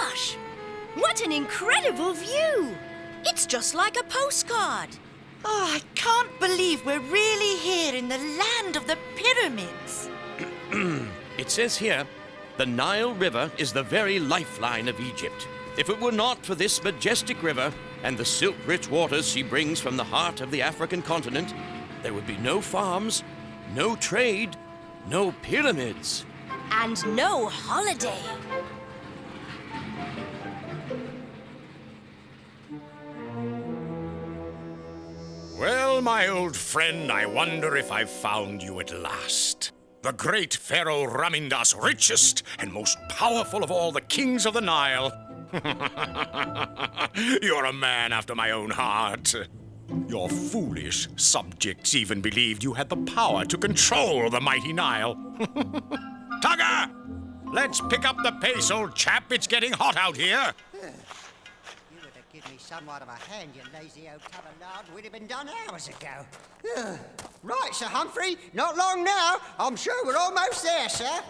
Gosh! What an incredible view! It's just like a postcard. Oh, I can't believe we're really here in the land of the pyramids. It says here, the Nile River is the very lifeline of Egypt. If it were not for this majestic river and the silt-rich waters she brings from the heart of the African continent, there would be no farms, no trade, no pyramids. And no holiday. Well, my old friend, I wonder if I've found you at last. The great Pharaoh Ramindas, richest and most powerful of all the kings of the Nile. You're a man after my own heart. Your foolish subjects even believed you had the power to control the mighty Nile. Tugger! Let's pick up the pace, old chap. It's getting hot out here. You would have given me somewhat of a hand, you lazy old tub of lard. We'd have been done hours ago. Right, Sir Humphrey. Not long now. I'm sure we're almost there, sir.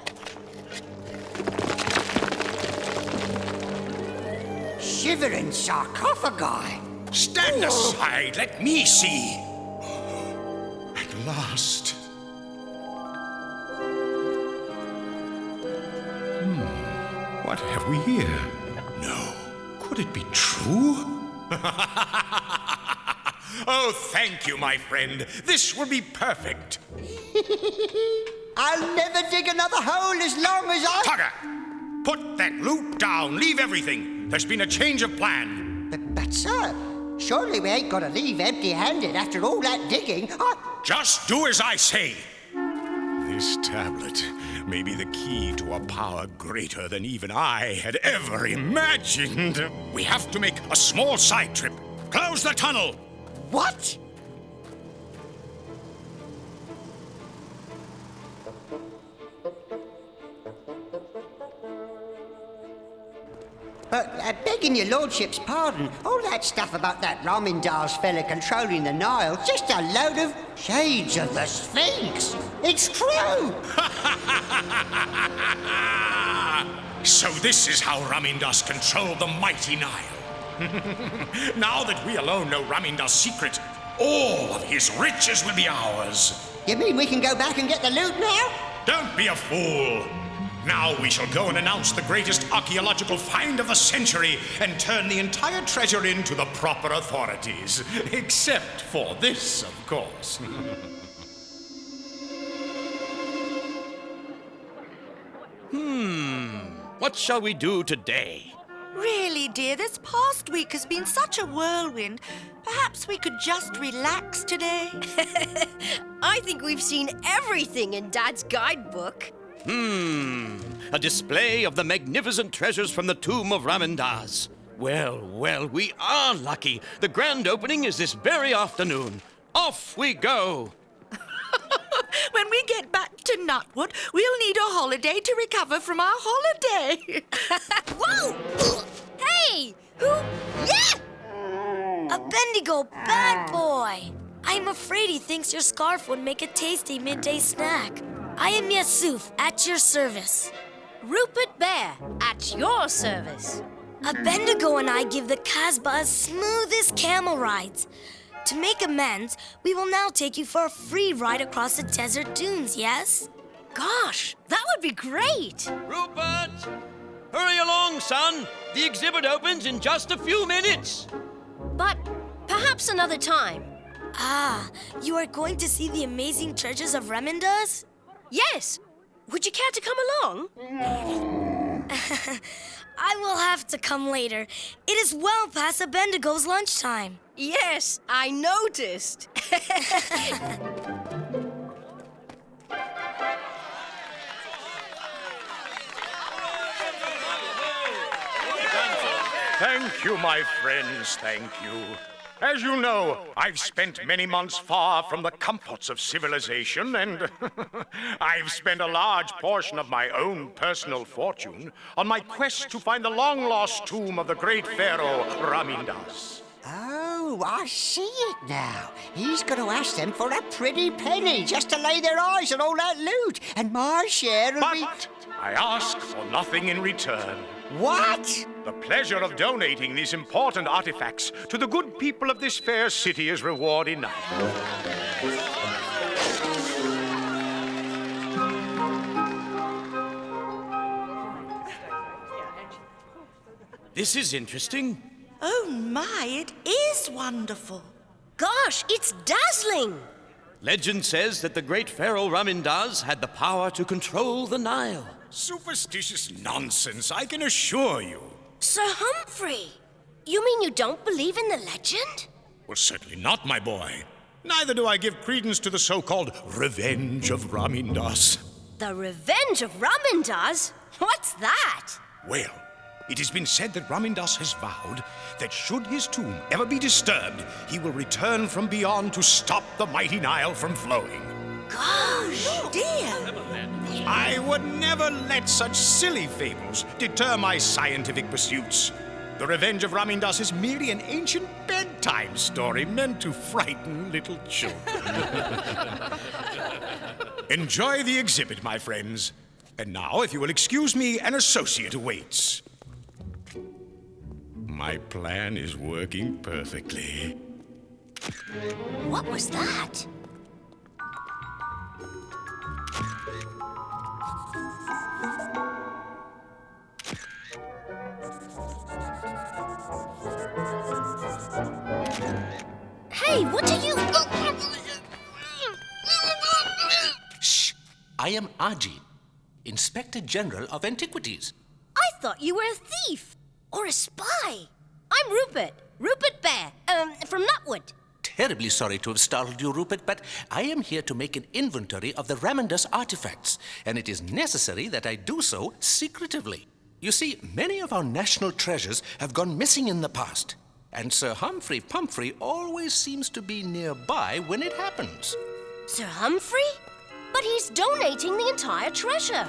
Shivering sarcophagi. Stand aside. Let me see. At last. What have we here? No. Could it be true? Oh, thank you, my friend. This will be perfect. I'll never dig another hole as long as I... Tugger! Put that loot down. Leave everything. There's been a change of plan. But, sir, surely we ain't got to leave empty-handed after all that digging. Just do as I say. This tablet may be the key to a power greater than even I had ever imagined. We have to make a small side trip. Close the tunnel. What? Begging your lordship's pardon, all that stuff about that Ramindas fella controlling the Nile, just a load of shades of the Sphinx. It's true. So this is how Ramindas controlled the mighty Nile. Now that we alone know Ramindas' secret, all of his riches will be ours. You mean we can go back and get the loot now? Don't be a fool. Now we shall go and announce the greatest archaeological find of the century and turn the entire treasure in to the proper authorities. Except for this, of course. What shall we do today? Really, dear, this past week has been such a whirlwind. Perhaps we could just relax today. I think we've seen everything in Dad's guidebook. A display of the magnificent treasures from the tomb of Ramindas. Well, we are lucky. The grand opening is this very afternoon. Off we go. When we get back to Nutwood, we'll need a holiday to recover from our holiday. Whoa! Hey! Who? Yeah! A Bendigo bad boy! I'm afraid he thinks your scarf would make a tasty midday snack. I am Yusuf, at your service. Rupert Bear, at your service. A Bendigo and I give the Casbah as smooth as camel rides. To make amends, we will now take you for a free ride across the desert dunes, yes? Gosh, that would be great! Rupert! Hurry along, son. The exhibit opens in just a few minutes. But perhaps another time. Ah, you are going to see the amazing treasures of Ramindas? Yes. Would you care to come along? I will have to come later. It is well past a Bendigo's lunchtime. Yes, I noticed. Thank you, my friends, thank you. As you know, I've spent many months far from the comforts of civilization, and I've spent a large portion of my own personal fortune on my quest to find the long-lost tomb of the great Pharaoh Ramindas. Oh, I see it now. He's going to ask them for a pretty penny just to lay their eyes on all that loot, and my share will be... But I ask for nothing in return. What? The pleasure of donating these important artifacts to the good people of this fair city is reward enough. This is interesting. Oh my, it is wonderful. Gosh, it's dazzling. Legend says that the great Pharaoh Ramindas had the power to control the Nile. Superstitious nonsense, I can assure you. Sir Humphrey, you mean you don't believe in the legend? Well, certainly not, my boy. Neither do I give credence to the so-called revenge of Ramindas. The Revenge of Ramindas? What's that? Well, it has been said that Ramindas has vowed that should his tomb ever be disturbed, he will return from beyond to stop the mighty Nile from flowing. Gosh, Dear. I would never let such silly fables deter my scientific pursuits. The Revenge of Ramindas is merely an ancient bedtime story meant to frighten little children. Enjoy the exhibit, my friends. And now, if you will excuse me, an associate awaits. My plan is working perfectly. what was that? Hey, what are you... Shh! I am Aji, Inspector General of Antiquities. I thought you were a thief or a spy. I'm Rupert Bear, from Nutwood. Terribly sorry to have startled you, Rupert, but I am here to make an inventory of the Ramindas artifacts, and it is necessary that I do so secretively. You see, many of our national treasures have gone missing in the past, and Sir Humphrey Pumphrey always seems to be nearby when it happens. Sir Humphrey? But he's donating the entire treasure.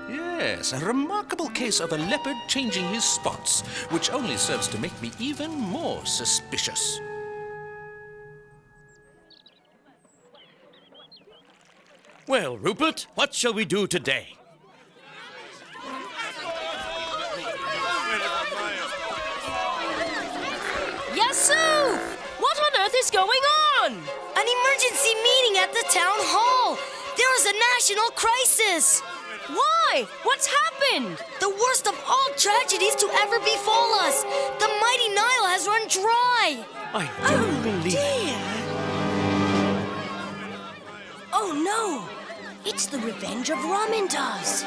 Yes, a remarkable case of a leopard changing his spots, which only serves to make me even more suspicious. Well, Rupert, what shall we do today? Yasu! What on earth is going on? An emergency meeting at the town hall. There is a national crisis. Why? What's happened? The worst of all tragedies to ever befall us. The mighty Nile has run dry. I don't believe it. Oh no! It's the Revenge of Ramindas.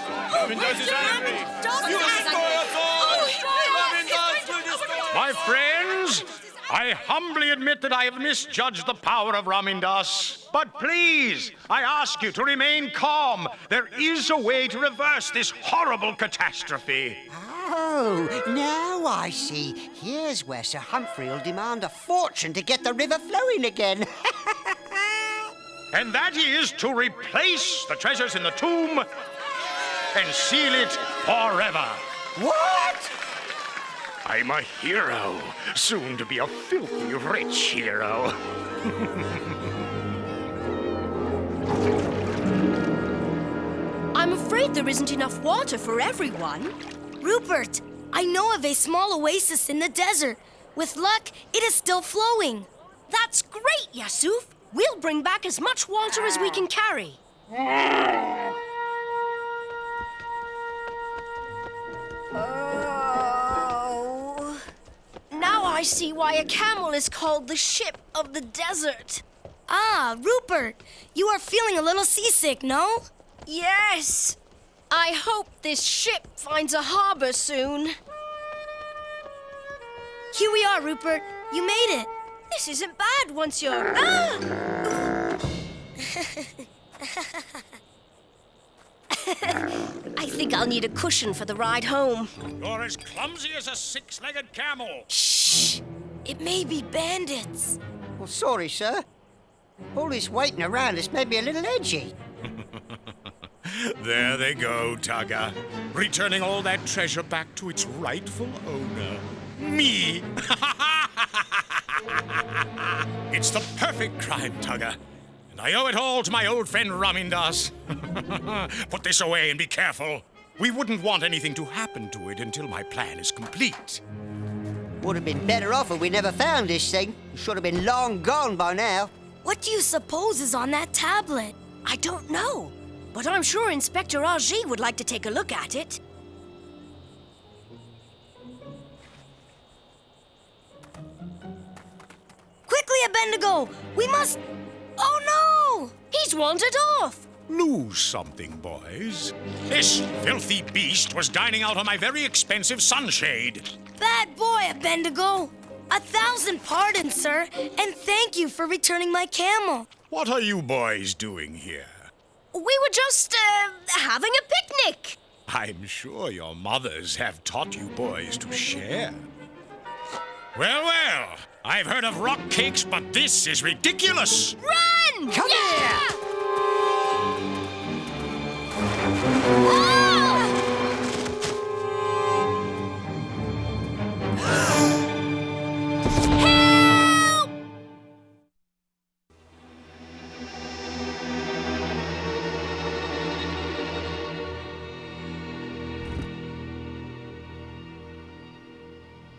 My friends, I humbly admit that I have misjudged the power of Ramindas. But please, I ask you to remain calm. There is a way to reverse this horrible catastrophe. Oh, now I see. Here's where Sir Humphrey will demand a fortune to get the river flowing again. And that is to replace the treasures in the tomb and seal it forever. What? I'm a hero, soon to be a filthy rich hero. I'm afraid there isn't enough water for everyone. Rupert, I know of a small oasis in the desert. With luck, it is still flowing. That's great, Yasuf. We'll bring back as much water as we can carry. Oh. Now I see why a camel is called the ship of the desert. Ah, Rupert, you are feeling a little seasick, no? Yes. I hope this ship finds a harbor soon. Here we are, Rupert. You made it. This isn't bad once you're... Ah! I think I'll need a cushion for the ride home. You're as clumsy as a six-legged camel. Shh! It may be bandits. Well, sorry, sir. All this waiting around has made me a little edgy. There they go, Tugger. Returning all that treasure back to its rightful owner. Me! It's the perfect crime, Tugger. And I owe it all to my old friend Ramindas. Put this away and be careful. We wouldn't want anything to happen to it until my plan is complete. Would have been better off if we never found this thing. It should have been long gone by now. What do you suppose is on that tablet? I don't know, but I'm sure Inspector Argy would like to take a look at it. Quickly, Abednego! We must... Oh, no! He's wandered off. Lose something, boys. This filthy beast was dining out on my very expensive sunshade. Bad boy, Abednego! 1,000 pardons, sir, and thank you for returning my camel. What are you boys doing here? We were just, having a picnic. I'm sure your mothers have taught you boys to share. Well, well, I've heard of rock cakes, but this is ridiculous. Run! Come here!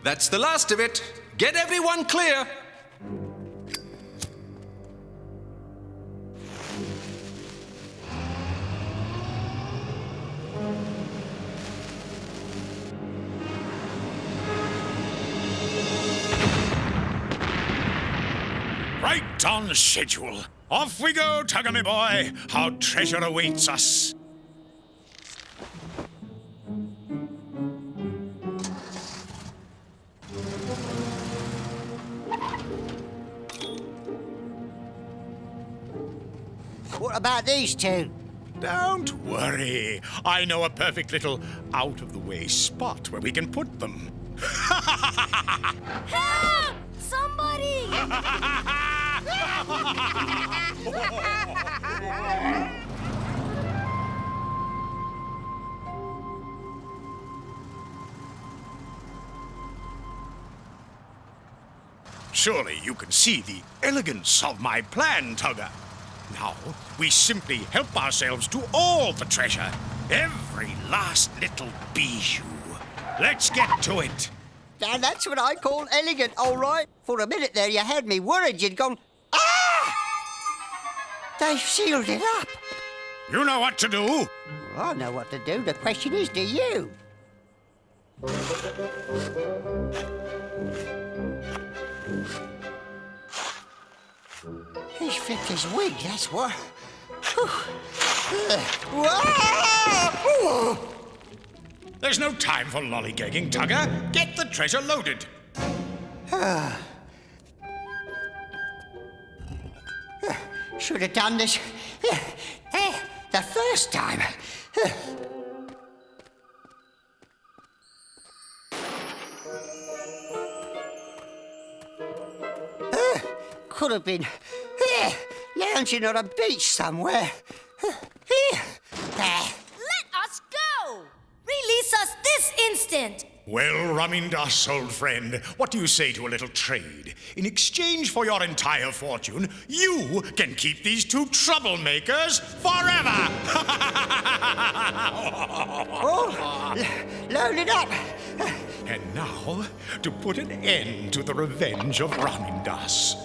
That's the last of it. Get everyone clear. Right on schedule. Off we go, Tugger, me boy. Our treasure awaits us. What about these two? Don't worry. I know a perfect little out-of-the-way spot where we can put them. Help! Somebody! Surely you can see the elegance of my plan, Tugger. Now, we simply help ourselves to all the treasure. Every last little bijou. Let's get to it. Now, that's what I call elegant, all right. For a minute there, you had me worried you'd gone... Ah! They've sealed it up. You know what to do. Well, I know what to do. The question is, do you? He's flipped his wig, that's what. There's no time for lollygagging, Tugger. Get the treasure loaded. Should have done this the first time. Could have been lounging on a beach somewhere. Let us go! Release us this instant! Well, Ramindas, old friend, what do you say to a little trade? In exchange for your entire fortune, you can keep these two troublemakers forever! Load it up. And now, to put an end to the revenge of Ramindas.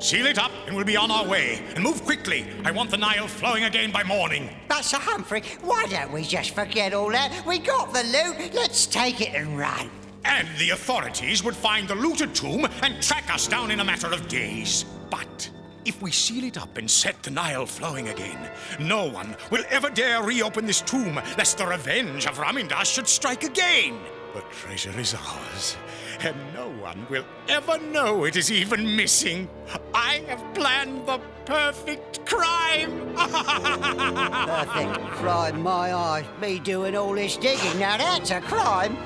Seal it up and we'll be on our way. And move quickly. I want the Nile flowing again by morning. But, Sir Humphrey, why don't we just forget all that? We got the loot. Let's take it and run. And the authorities would find the looted tomb and track us down in a matter of days. But if we seal it up and set the Nile flowing again, no one will ever dare reopen this tomb lest the revenge of Ramindas should strike again. The treasure is ours, and no one will ever know it is even missing. I have planned the perfect crime. Perfect crime, my eye. Me doing all this digging, now that's a crime.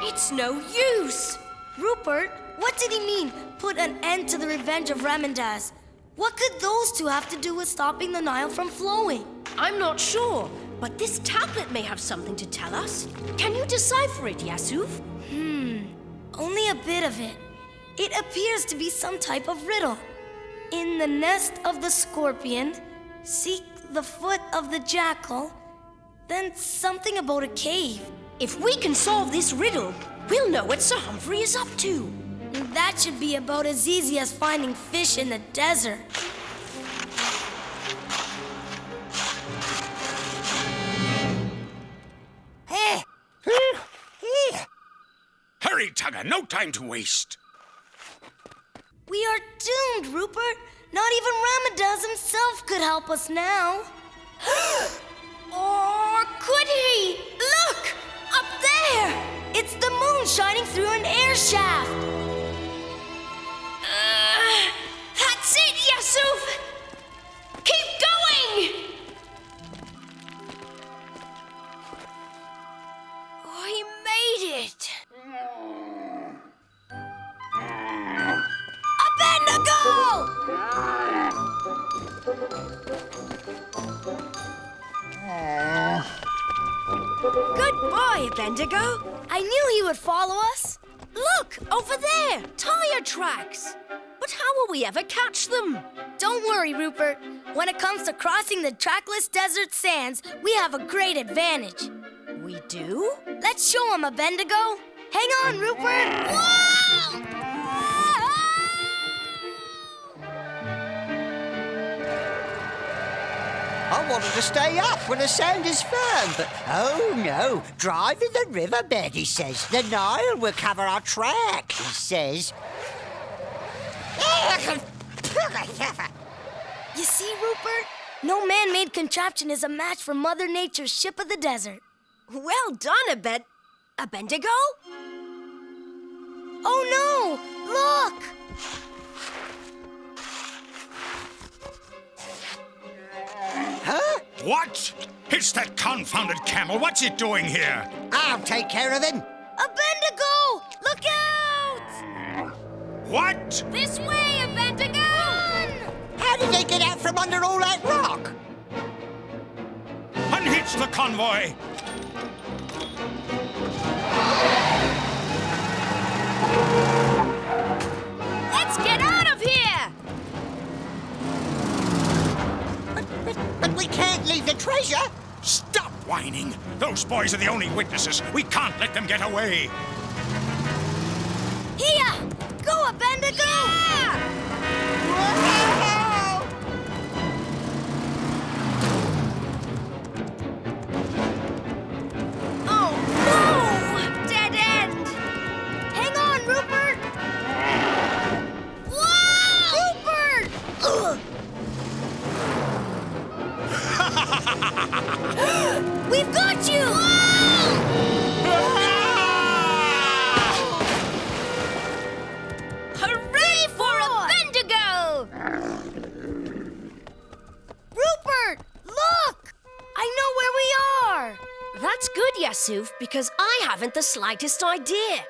It's no use. Rupert, what did he mean, put an end to the revenge of Ramindas? What could those two have to do with stopping the Nile from flowing? I'm not sure, but this tablet may have something to tell us. Can you decipher it, Yasuf? Only a bit of it. It appears to be some type of riddle. In the nest of the scorpion, Seek the foot of the jackal, then something about a cave. If we can solve this riddle, we'll know what Sir Humphrey is up to. That should be about as easy as finding fish in the desert. Hurry, Tugger, no time to waste. We are doomed, Rupert. Not even Ramindas himself could help us now. Or could he? Look! Up there! It's the moon shining through an air shaft. That's it, Yusuf! Keep going! Oh, he made it! Good boy, Bendigo. I knew he would follow us. Look, over there, tire tracks. But how will we ever catch them? Don't worry, Rupert. When it comes to crossing the trackless desert sands, we have a great advantage. We do? Let's show him, Bendigo. Hang on, Rupert. Whoa! I wanted to stay up when the sand is firm, but oh no, drive in the riverbed, he says. The Nile will cover our track, he says. You see, Rupert? No man-made contraption is a match for Mother Nature's ship of the desert. Well done, Bendigo. Oh no! Look! Huh? What? It's that confounded camel. What's it doing here? I'll take care of him. Bendigo! Look out! What? This way, Bendigo! How did they get out from under all that rock? Unhitch the convoy! Let's get out of here! But we can't leave the treasure. Stop whining! Those boys are the only witnesses. We can't let them get away. Here! Go, Bendigo! Oh, no! Dead end! Hang on, Rupert! Whoa! Rupert! Ugh. We've got you! Hooray for Bendigo! Rupert! Look! I know where we are! That's good, Yusuf, because I haven't the slightest idea.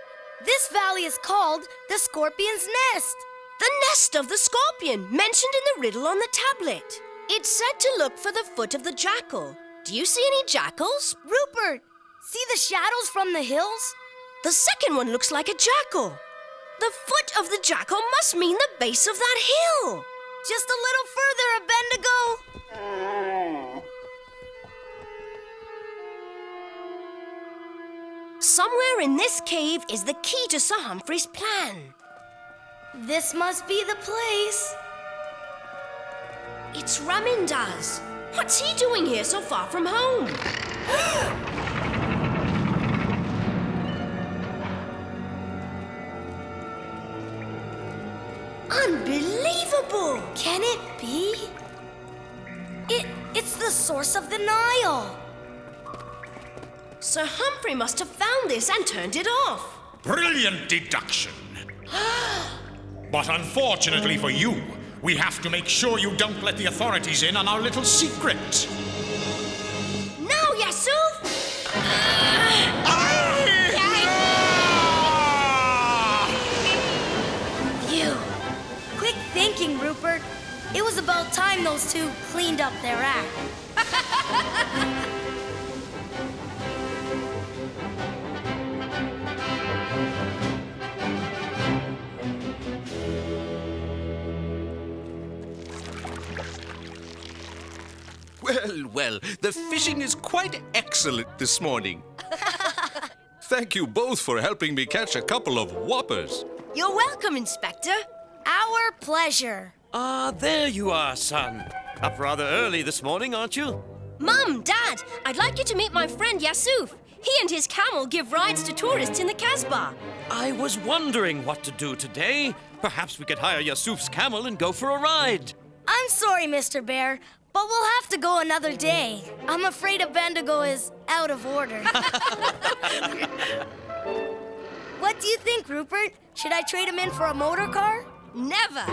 This valley is called the Scorpion's Nest. The nest of the scorpion, mentioned in the riddle on the tablet. It's said to look for the foot of the jackal. Do you see any jackals? Rupert, see the shadows from the hills? The second one looks like a jackal. The foot of the jackal must mean the base of that hill. Just a little further, Bendigo. Somewhere in this cave is the key to Sir Humphrey's plan. This must be the place. It's Ramindas. What's he doing here so far from home? Unbelievable! Can it be? It's the source of the Nile. Sir Humphrey must have found this and turned it off. Brilliant deduction. But unfortunately for you, we have to make sure you don't let the authorities in on our little secret. Now, Yusuf! Phew. Quick thinking, Rupert. It was about time those two cleaned up their act. Well, well, the fishing is quite excellent this morning. Thank you both for helping me catch a couple of whoppers. You're welcome, Inspector. Our pleasure. Ah, there you are, son. Up rather early this morning, aren't you? Mum, Dad, I'd like you to meet my friend Yasuf. He and his camel give rides to tourists in the Casbah. I was wondering what to do today. Perhaps we could hire Yasuf's camel and go for a ride. I'm sorry, Mr. Bear, but we'll have to go another day. I'm afraid a Bendigo is out of order. What do you think, Rupert? Should I trade him in for a motor car? Never.